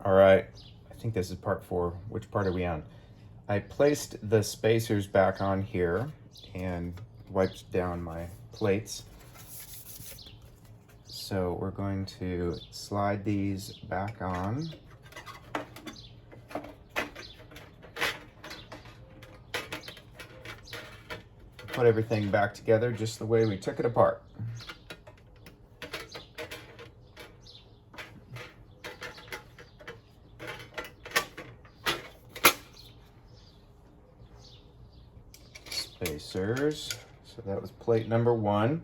All right, I think this is part 4. Which part are we on? I placed the spacers back on here and wiped down my plates. So we're going to slide these back on. Put everything back together just the way we took it apart. Spacers. So that was plate number 1.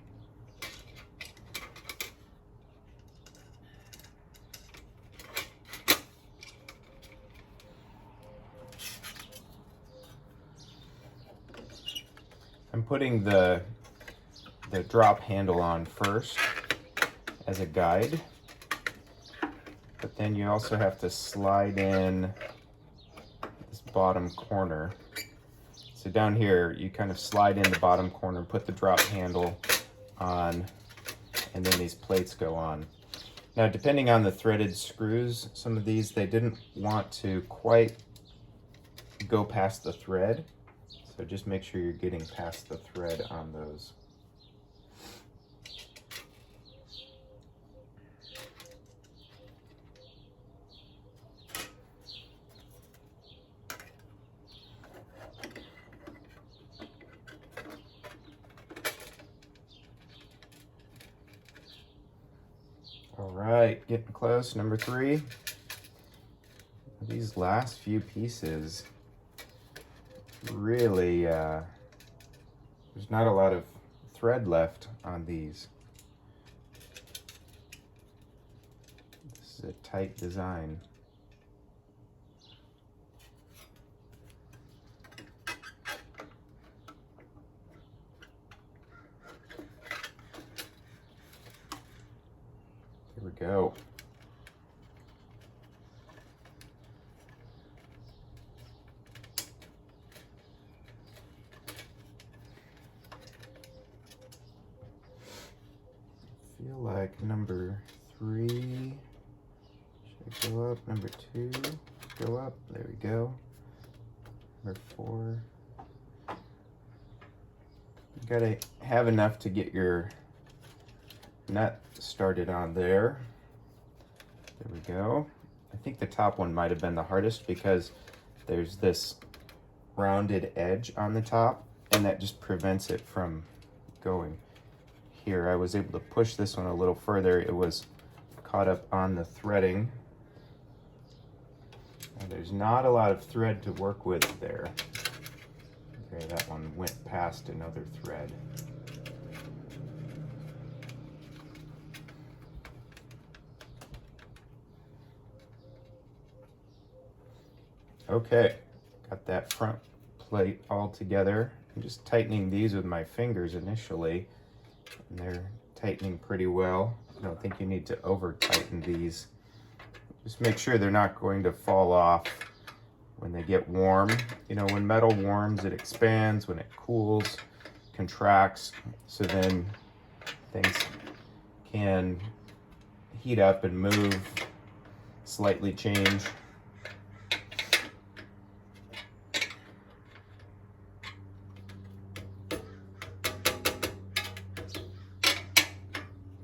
I'm putting the drop handle on first as a guide, but then you also have to slide in this bottom corner. So down here, you kind of slide in the bottom corner, put the drop handle on, and then these plates go on. Now, depending on the threaded screws, some of these, they didn't want to quite go past the thread. So just make sure you're getting past the thread on those. All right, getting close. Number 3. These last few pieces, really, there's not a lot of thread left on these. This is a tight design. Here we go. Feel like number 3 should go up. Number 2 go up. There we go. Number 4. You gotta have enough to get your nut started on there. There we go. I think the top one might have been the hardest because there's this rounded edge on the top, and that just prevents it from going. Here, I was able to push this one a little further. It was caught up on the threading. And there's not a lot of thread to work with there. Okay, that one went past another thread. Okay, got that front plate all together. I'm just tightening these with my fingers initially, and they're tightening pretty well. I don't think you need to over tighten these. Just make sure they're not going to fall off when they get warm. You know, when metal warms, it expands. When it cools, contracts. So then things can heat up and move, slightly change.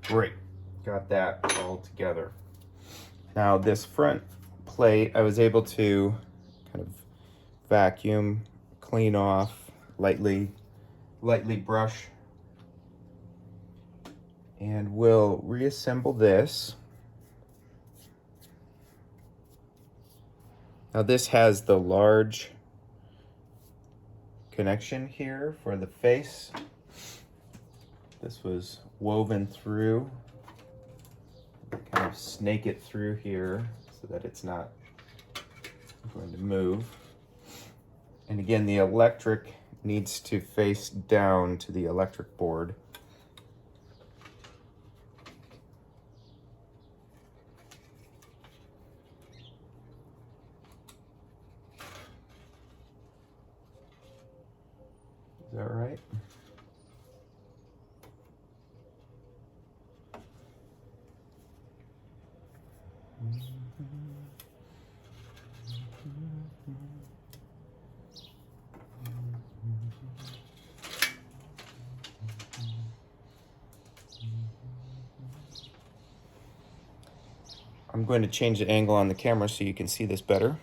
Great, got that all together. Now this front plate, I was able to kind of vacuum, clean off, lightly brush, and we'll reassemble this. Now this has the large connection here for the face. This was woven through. Kind of snake it through here so that it's not going to move. And again, the electric needs to face down to the electric board. Is that right? I'm going to change the angle on the camera so you can see this better.